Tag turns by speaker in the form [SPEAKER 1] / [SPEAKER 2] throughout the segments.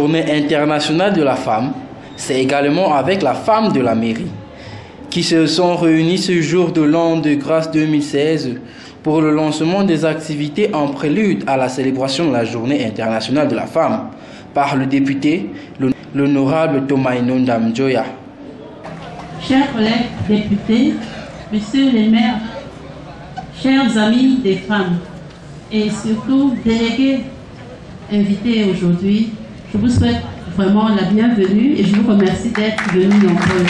[SPEAKER 1] Journée internationale de la femme, c'est également avec la femme de la mairie qui se sont réunis ce jour de l'an de grâce 2016 pour le lancement des activités en prélude à la célébration de la Journée internationale de la femme par le député, l'honorable Thomas Inonda Mjoya.
[SPEAKER 2] Chers collègues députés, messieurs les maires, chers amis des femmes et surtout délégués invités aujourd'hui, je vous souhaite vraiment la bienvenue et je vous remercie d'être venus nombreux.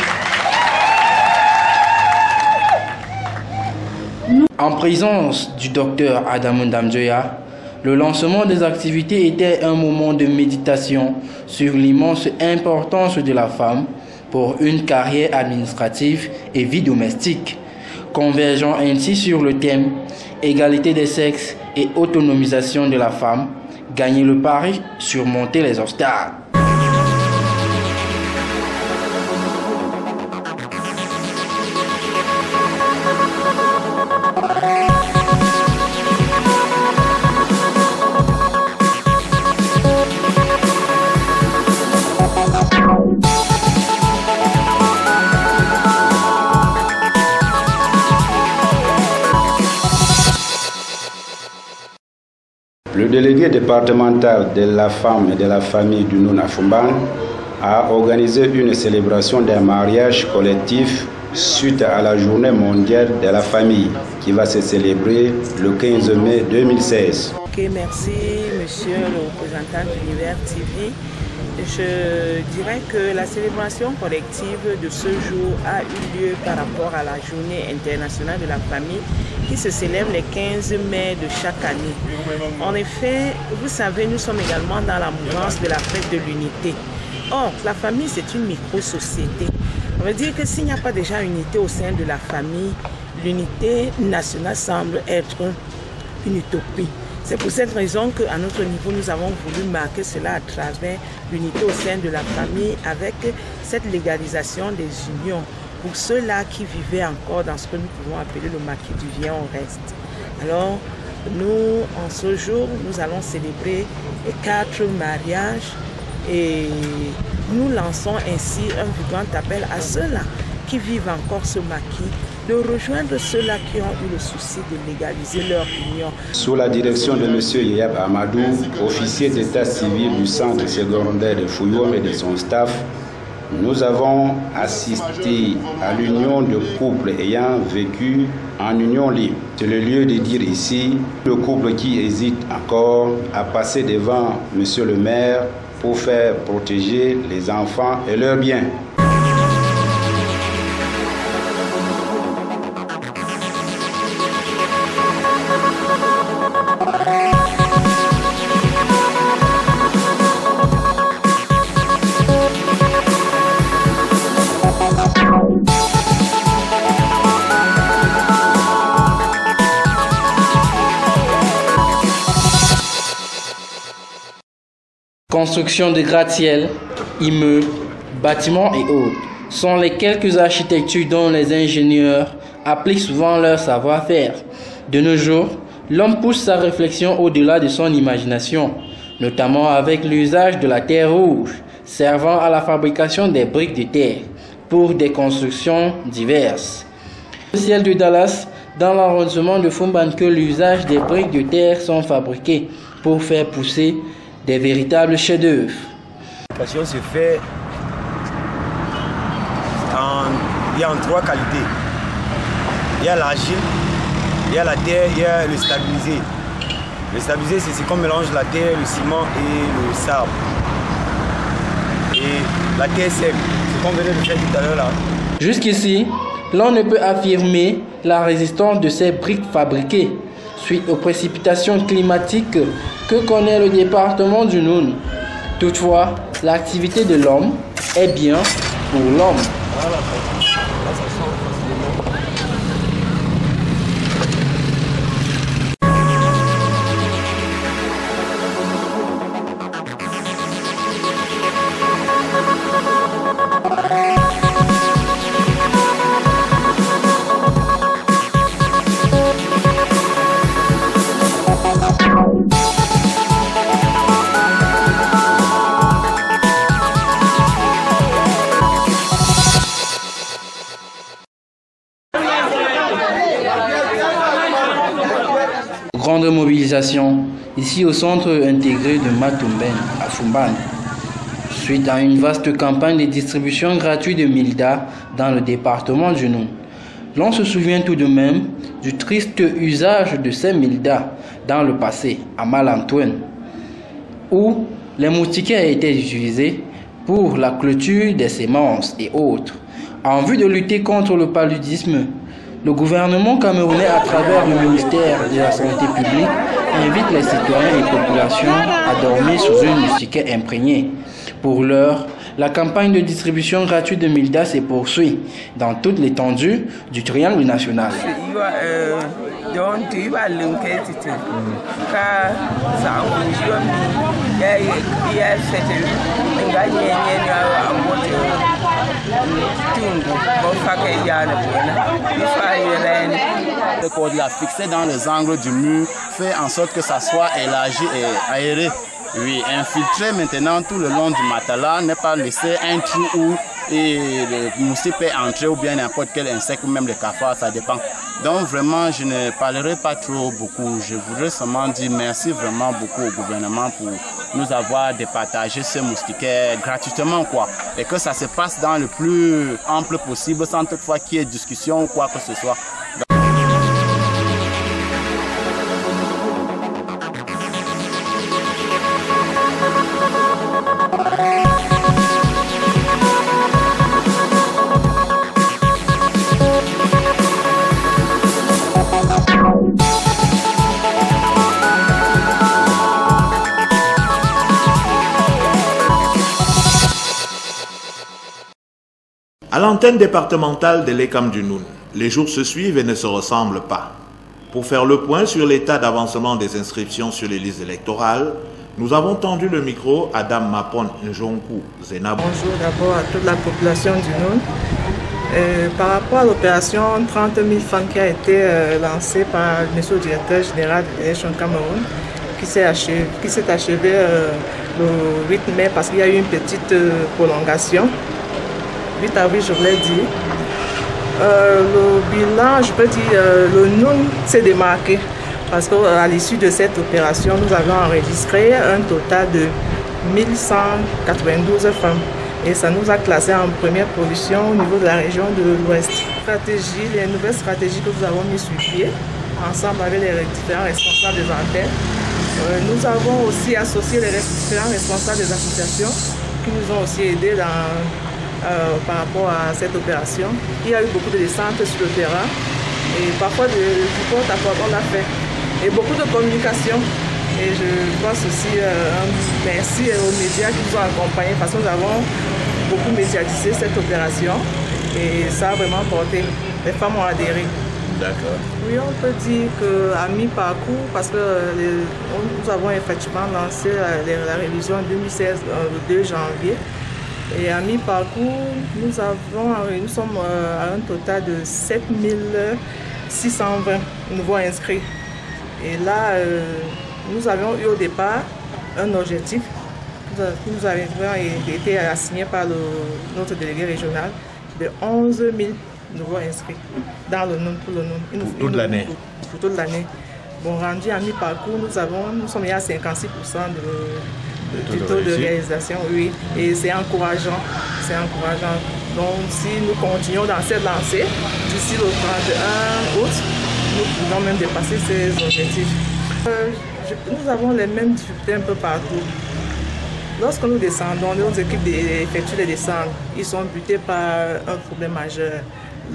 [SPEAKER 1] En présence du docteur Adam Ndamjoya, le lancement des activités était un moment de méditation sur l'immense importance de la femme pour une carrière administrative et vie domestique, convergeant ainsi sur le thème égalité des sexes et autonomisation de la femme, gagner le pari, surmonter les obstacles.
[SPEAKER 3] Le délégué départemental de la femme et de la famille du Nuna Fumban a organisé une célébration d'un mariage collectif suite à la journée mondiale de la famille qui va se célébrer le 15 mai 2016.
[SPEAKER 4] Ok, merci monsieur le représentant d'Univers TV. Je dirais que la célébration collective de ce jour a eu lieu par rapport à la journée internationale de la famille qui se célèbre le 15 mai de chaque année. En effet, vous savez, nous sommes également dans la mouvance de la fête de l'unité. Or, la famille, c'est une micro-société. Ça veut dire que s'il n'y a pas déjà unité au sein de la famille, l'unité nationale semble être une utopie. C'est pour cette raison qu'à notre niveau, nous avons voulu marquer cela à travers l'unité au sein de la famille avec cette légalisation des unions pour ceux-là qui vivaient encore dans ce que nous pouvons appeler le maquis du viens au reste. Alors, nous, en ce jour, nous allons célébrer les 4 mariages et nous lançons ainsi un vibrant appel à ceux-là qui vivent encore ce maquis de rejoindre ceux-là qui ont eu le souci de légaliser leur union. Sous la direction de M. Yeyab Amadou, officier d'état civil du centre secondaire de Fouillom et de son staff, nous avons assisté à l'union de couples ayant vécu en union libre. C'est le lieu de dire ici, le couple qui hésite encore à passer devant M. le maire pour faire protéger les enfants et leurs biens.
[SPEAKER 1] Construction de gratte-ciel, immeubles, bâtiments et autres sont les quelques architectures dont les ingénieurs appliquent souvent leur savoir-faire. De nos jours, l'homme pousse sa réflexion au-delà de son imagination, notamment avec l'usage de la terre rouge, servant à la fabrication des briques de terre pour des constructions diverses. Au ciel de Dallas, dans l'arrondissement de Fumban, que l'usage des briques de terre sont fabriquées pour faire pousser des véritables chefs-d'œuvre.
[SPEAKER 5] La fabrication se fait il y a en 3 qualités. Il y a l'argile, il y a la terre, il y a le stabilisé. Le stabilisé, c'est qu'on mélange la terre, le ciment et le sable. Et la terre sèche, c'est qu'on venait de faire tout à l'heure là.
[SPEAKER 1] Jusqu'ici, l'on ne peut affirmer la résistance de ces briques fabriquées suite aux précipitations climatiques que connaît le département du Noun. Toutefois, l'activité de l'homme est bien pour l'homme. de mobilisation, ici au centre intégré de Matumben, à Fumban, suite à une vaste campagne de distribution gratuite de Milda dans le département du Noun. L'on se souvient tout de même du triste usage de ces Milda dans le passé, à Malantouen, où les moustiquaires étaient utilisés pour la clôture des semences et autres. En vue de lutter contre le paludisme, le gouvernement camerounais, à travers le ministère de la Santé publique, invite les citoyens et populations à dormir sous une moustiquaire imprégnée. Pour l'heure, la campagne de distribution gratuite de Milda se poursuit dans toute l'étendue du triangle national.
[SPEAKER 6] Le code l'a fixé dans les angles du mur, fait en sorte que ça soit élargi et aéré. Oui, infiltré maintenant tout le long du matelas, n'est pas laissé un trou où le moustique peut entrer ou bien n'importe quel insecte ou même les cafards, ça dépend. Donc vraiment, je ne parlerai pas trop beaucoup. Je voudrais seulement dire merci vraiment beaucoup au gouvernement pour nous avoir départagé ce moustiquaire gratuitement, quoi. Et que ça se passe dans le plus ample possible sans toutefois qu'il y ait discussion ou quoi que ce soit.
[SPEAKER 7] À l'antenne départementale de l'ECAM du Noun, les jours se suivent et ne se ressemblent pas. Pour faire le point sur l'état d'avancement des inscriptions sur les listes électorales, nous avons tendu le micro à Dame Mapon Njonkou Zenabou.
[SPEAKER 8] Bonjour d'abord à toute la population du Noun. Par rapport à l'opération 30 000 francs qui a été lancée par le directeur général de l'Élection Cameroun, qui s'est achevée le 8 mai parce qu'il y a eu une petite prolongation. 8 avril, je voulais dire. Le bilan, je peux dire, le Noun s'est démarqué parce qu'à l'issue de cette opération, nous avons enregistré un total de 1192 femmes et ça nous a classé en première position au niveau de la région de l'Ouest. Les nouvelles stratégies que nous avons mises sur pied, ensemble avec les différents responsables des antennes, nous avons aussi associé les différents responsables des associations qui nous ont aussi aidés par rapport à cette opération. Il y a eu beaucoup de descentes sur le terrain et parfois du porte-à-porte on l'a fait et beaucoup de communication. Et je pense aussi un merci aux médias qui nous ont accompagnés parce que nous avons beaucoup médiatisé cette opération et ça a vraiment porté. Les femmes ont adhéré.
[SPEAKER 7] D'accord.
[SPEAKER 8] Oui, on peut dire qu'à mi-parcours, parce que nous avons effectivement lancé la révision en 2016, le 2 janvier. Et à mi-parcours, nous sommes à un total de 7620 nouveaux inscrits. Et là, nous avions eu au départ un objectif qui nous avait été assigné par notre délégué régional de 11 000 nouveaux inscrits dans le Noun, pour le Noun.
[SPEAKER 7] Pour toute l'année.
[SPEAKER 8] Pour toute l'année. Bon, rendu à mi-parcours, nous sommes à 56% du taux de réalisation, oui. Et c'est encourageant. C'est encourageant. Donc, si nous continuons dans cette lancée, d'ici le 31 août, nous pouvons même dépasser ces objectifs. Nous avons les mêmes difficultés un peu partout. Lorsque nous descendons, nos équipes effectuent les descentes. Ils sont butés par un problème majeur,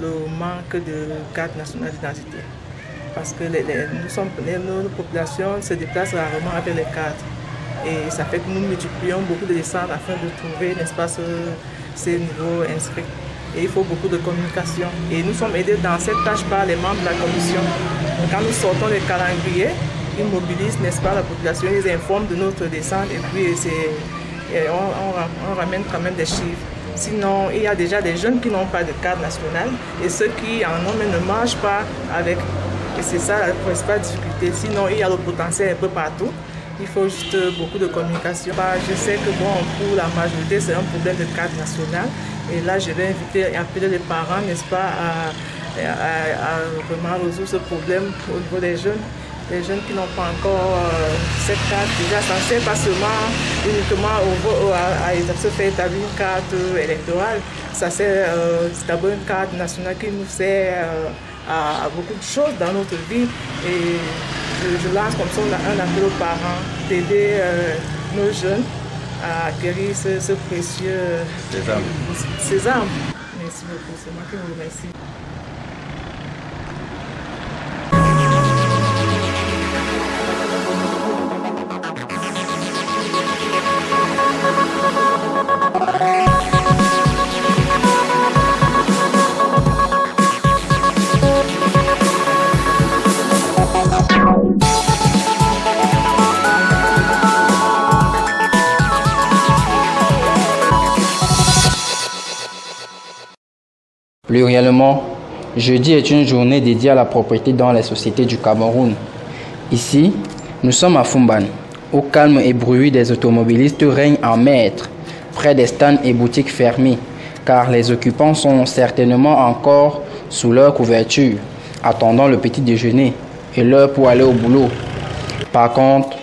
[SPEAKER 8] le manque de carte nationale d'identité. Parce que nos populations se déplacent rarement avec les cartes. Et ça fait que nous multiplions beaucoup de descentes afin de trouver, n'est-ce pas, ces nouveaux inscrits. Et il faut beaucoup de communication. Et nous sommes aidés dans cette tâche par les membres de la commission. Quand nous sortons les calendriers, ils mobilisent, n'est-ce pas, la population, ils informent de notre descente et puis on ramène quand même des chiffres. Sinon, il y a déjà des jeunes qui n'ont pas de carte nationale et ceux qui en ont mais ne marchent pas avec. Et c'est ça la principale difficulté. Sinon, il y a le potentiel un peu partout. Il faut juste beaucoup de communication. Je sais que pour la majorité, c'est un problème de carte nationale. Et là, je vais inviter et appeler les parents, n'est-ce pas, à vraiment résoudre ce problème au niveau des jeunes les jeunes qui n'ont pas encore cette carte déjà censée, pas seulement uniquement à se faire établir une carte électorale. Ça c'est d'abord une carte nationale qui nous sert à beaucoup de choses dans notre vie. Et je lance comme ça un appel aux parents d'aider nos jeunes à acquérir ce précieux sésame. Merci beaucoup, c'est moi qui vous remercie.
[SPEAKER 1] Pluriellement, jeudi est une journée dédiée à la propriété dans les sociétés du Cameroun. Ici, nous sommes à Fumban, où calme et bruit des automobilistes règne en maître, près des stands et boutiques fermées, car les occupants sont certainement encore sous leur couverture, attendant le petit déjeuner et l'heure pour aller au boulot. Par contre,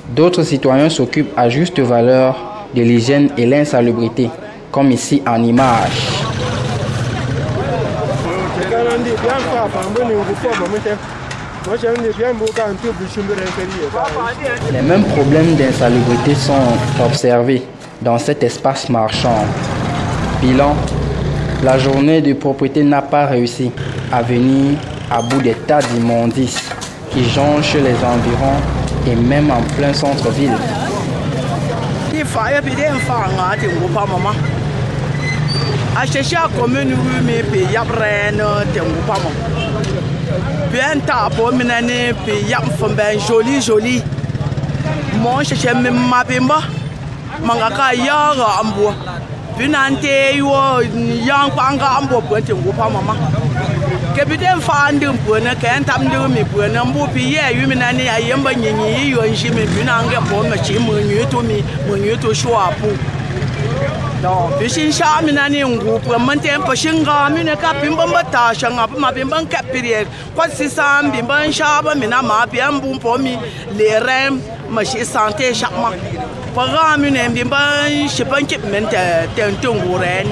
[SPEAKER 1] d'autres citoyens s'occupent à juste valeur de l'hygiène et l'insalubrité, comme ici en image. Les mêmes problèmes d'insalubrité sont observés dans cet espace marchand. Bilan, la journée de propriété n'a pas réussi à venir à bout des tas d'immondices qui jonchent les environs et même en plein centre-ville.
[SPEAKER 9] Achecha commune me pe yabrene tengupamo. Bien tapo minane pe yap fomben joli. Mon cheche me mapemba. Mangaka yaga ambo. Binante yo yang panga ambo po tengupamo mama. Kebiden fandum po na kan tamdu me po na mbo pe ye yu minane ayemba nyinyi yo njime binange po me chi mo nyuto shwa po. Non, pishin sha mina ni ngupu manten pashinga mina ka pimbamba ta shanga ma pimban kapirier kwasi sam bimban sha ba mina ma pian bum pomi le rem ma shi santé chakma paga mina bimban shipan kip mente tentung wuren.